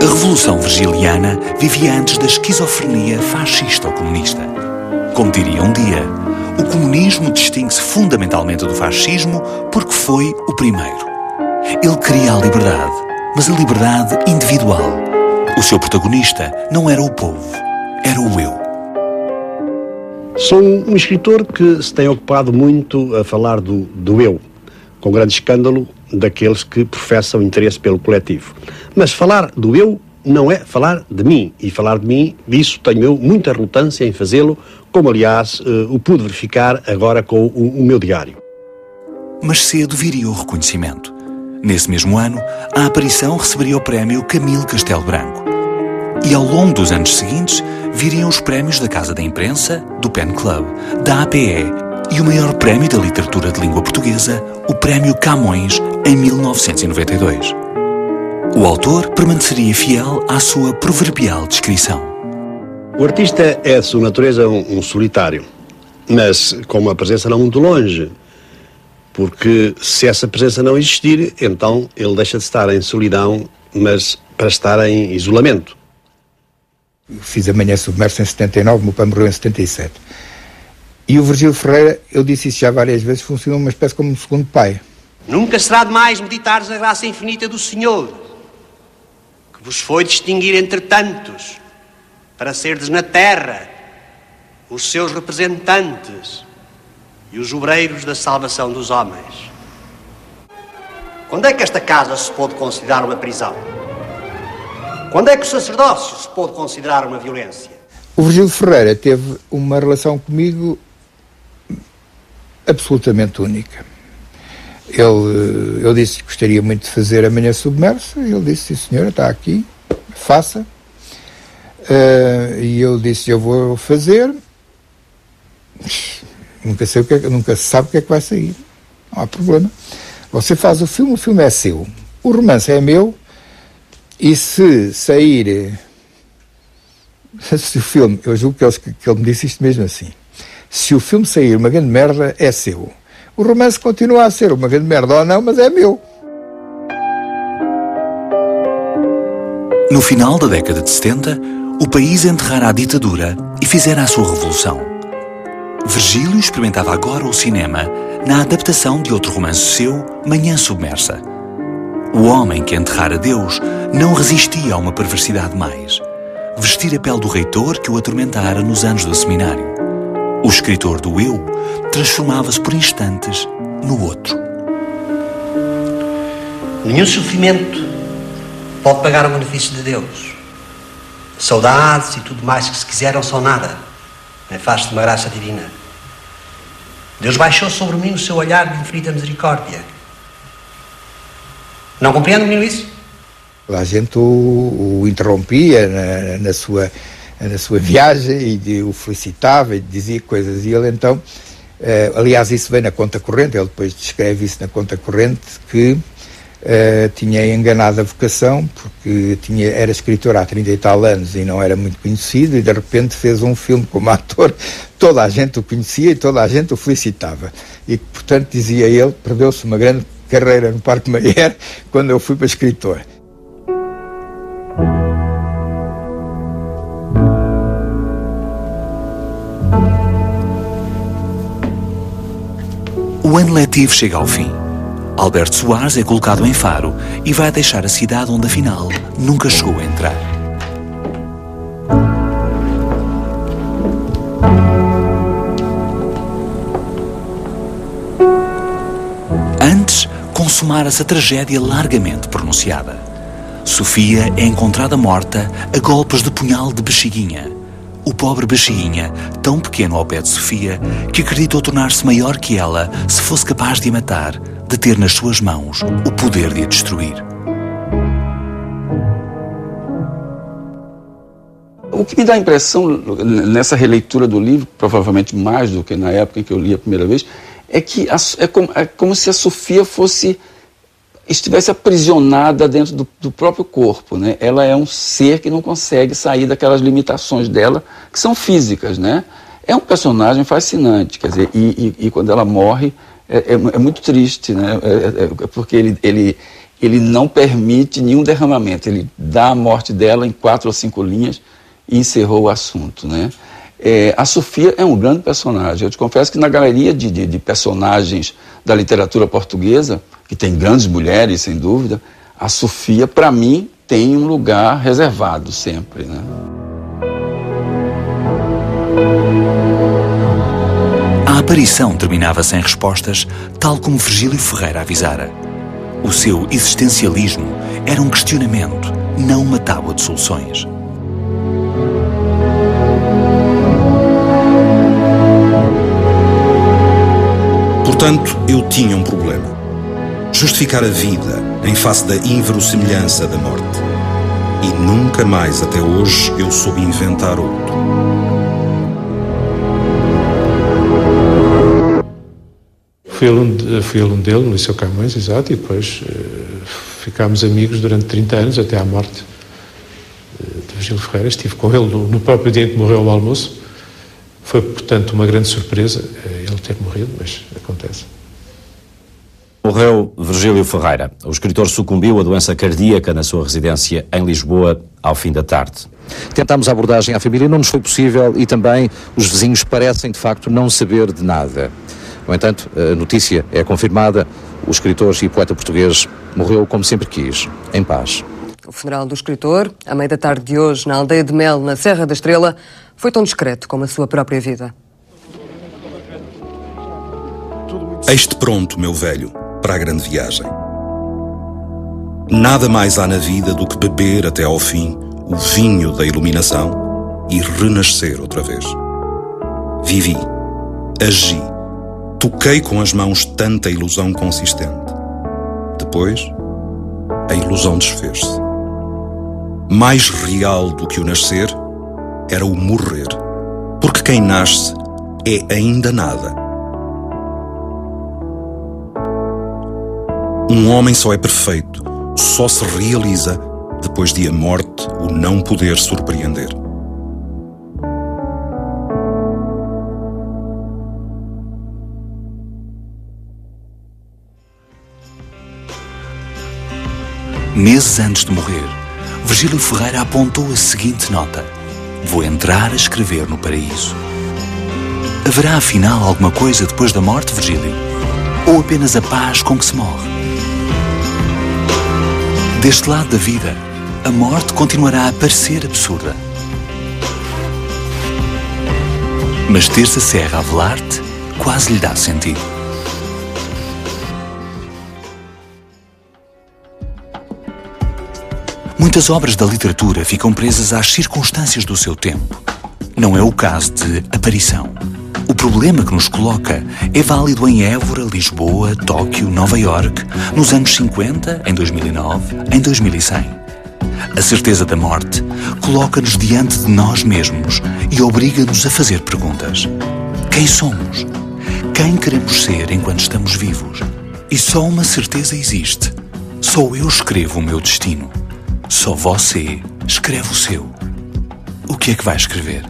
A Revolução Virgiliana vivia antes da esquizofrenia fascista ou comunista. Como diria um dia, o comunismo distingue-se fundamentalmente do fascismo porque foi o primeiro. Ele queria a liberdade, mas a liberdade individual. O seu protagonista não era o povo, era o eu. Sou um escritor que se tem ocupado muito a falar do eu, com grande escândalo daqueles que professam interesse pelo coletivo. Mas falar do eu não é falar de mim, e falar de mim, disso tenho eu muita relutância em fazê-lo, como aliás o pude verificar agora com o meu diário. Mas cedo viria o reconhecimento. Nesse mesmo ano, a aparição receberia o prémio Camilo Castelo Branco. E ao longo dos anos seguintes, viriam os prémios da Casa da Imprensa, do Pen Club, da APE e o maior prémio da literatura de língua portuguesa, o Prémio Camões, em 1992. O autor permaneceria fiel à sua proverbial descrição. O artista é, de sua natureza, um solitário, mas com uma presença não muito longe, porque se essa presença não existir, então ele deixa de estar em solidão, mas para estar em isolamento. Eu fiz Amanhã Submerso em 79, meu pai morreu em 77. E o Virgílio Ferreira, eu disse isso já várias vezes, funciona uma espécie como um segundo pai. Nunca será demais meditares a graça infinita do Senhor, que vos foi distinguir entre tantos, para serdes na terra os seus representantes e os obreiros da salvação dos homens. Quando é que esta casa se pôde considerar uma prisão? Quando é que o sacerdócio se pôde considerar uma violência? O Virgílio Ferreira teve uma relação comigo absolutamente única. Eu disse que gostaria muito de fazer Amanhã Submerso, e ele disse, sim senhora, está aqui, faça. E eu disse, eu vou fazer. Nunca se sabe o que é que vai sair. Não há problema. Você faz o filme é seu. O romance é meu, e se sair... Se o filme... Eu julgo que ele me disse isto mesmo assim. Se o filme sair uma grande merda, é seu. O romance continua a ser uma grande merda ou não, mas é meu. No final da década de 70, o país enterrara a ditadura e fizera a sua revolução. Virgílio experimentava agora o cinema na adaptação de outro romance seu, Manhã Submersa. O homem que enterrara Deus não resistia a uma perversidade mais. Vestir a pele do reitor que o atormentara nos anos do seminário. O escritor do eu transformava-se por instantes no outro. Nenhum sofrimento pode pagar o benefício de Deus. Saudades e tudo mais que se quiser não são nada. É face de uma graça divina. Deus baixou sobre mim o seu olhar de infinita misericórdia. Não compreende, menino, isso? A gente o interrompia na sua viagem e o felicitava e dizia coisas. E ele então, aliás, isso vem na conta corrente, ele depois descreve isso na conta corrente, que tinha enganado a vocação, porque era escritor há 30 e tal anos e não era muito conhecido, e de repente fez um filme como ator, toda a gente o conhecia e toda a gente o felicitava. E, portanto, dizia ele, perdeu-se uma grande carreira no Parque Mayer quando eu fui para escritor. O ano letivo chega ao fim. Alberto Soares é colocado em Faro e vai deixar a cidade onde, afinal, nunca chegou a entrar. Antes, consumara-se a tragédia largamente pronunciada. Sofia é encontrada morta a golpes de punhal de Bexiguinha. O pobre Bexiguinha, tão pequeno ao pé de Sofia, que acreditou tornar-se maior que ela se fosse capaz de a matar, de ter nas suas mãos o poder de a destruir. O que me dá a impressão, nessa releitura do livro, provavelmente mais do que na época em que eu li a primeira vez, é que é como se a Sofia estivesse aprisionada dentro do próprio corpo, né? Ela é um ser que não consegue sair daquelas limitações dela, que são físicas, né? É um personagem fascinante, quer dizer, e quando ela morre, é muito triste, né? Porque ele ele não permite nenhum derramamento. Ele dá a morte dela em 4 ou 5 linhas e encerrou o assunto, né? A Sofia é um grande personagem. Eu te confesso que na galeria de personagens da literatura portuguesa, que tem grandes mulheres, sem dúvida, a Sofia, para mim, tem um lugar reservado sempre, né? A aparição terminava sem respostas, tal como Virgílio Ferreira avisara. O seu existencialismo era um questionamento, não uma tábua de soluções. Portanto, eu tinha um problema. Justificar a vida em face da inverossimilhança da morte. E nunca mais, até hoje, eu soube inventar outro. Fui aluno dele no Liceu Camões, exato, e depois ficámos amigos durante 30 anos, até à morte de Virgílio Ferreira. Estive com ele no próprio dia em que morreu ao almoço. Foi, portanto, uma grande surpresa ele ter morrido, mas acontece. Morreu Virgílio Ferreira. O escritor sucumbiu a doença cardíaca na sua residência em Lisboa ao fim da tarde. Tentámos a abordagem à família, não nos foi possível e também os vizinhos parecem, de facto, não saber de nada. No entanto, a notícia é confirmada. O escritor e poeta português morreu como sempre quis, em paz. O funeral do escritor, à meia da tarde de hoje, na aldeia de Mel, na Serra da Estrela, foi tão discreto como a sua própria vida. Eis-te pronto, meu velho, para a grande viagem. Nada mais há na vida do que beber até ao fim o vinho da iluminação e renascer outra vez. Vivi, agi, toquei com as mãos tanta ilusão consistente. Depois, a ilusão desfez-se. Mais real do que o nascer era o morrer, porque quem nasce é ainda nada. Um homem só é perfeito, só se realiza depois de a morte o não poder surpreender. Meses antes de morrer, Virgílio Ferreira apontou a seguinte nota: vou entrar a escrever no paraíso. Haverá afinal alguma coisa depois da morte, Virgílio? Ou apenas a paz com que se morre? Deste lado da vida, a morte continuará a parecer absurda. Mas ter-se a serra a velar-te quase lhe dá sentido. Muitas obras da literatura ficam presas às circunstâncias do seu tempo. Não é o caso de Aparição. O problema que nos coloca é válido em Évora, Lisboa, Tóquio, Nova Iorque, nos anos 50, em 2009, em 2100. A certeza da morte coloca-nos diante de nós mesmos e obriga-nos a fazer perguntas. Quem somos? Quem queremos ser enquanto estamos vivos? E só uma certeza existe. Só eu escrevo o meu destino. Só você escreve o seu. O que é que vai escrever?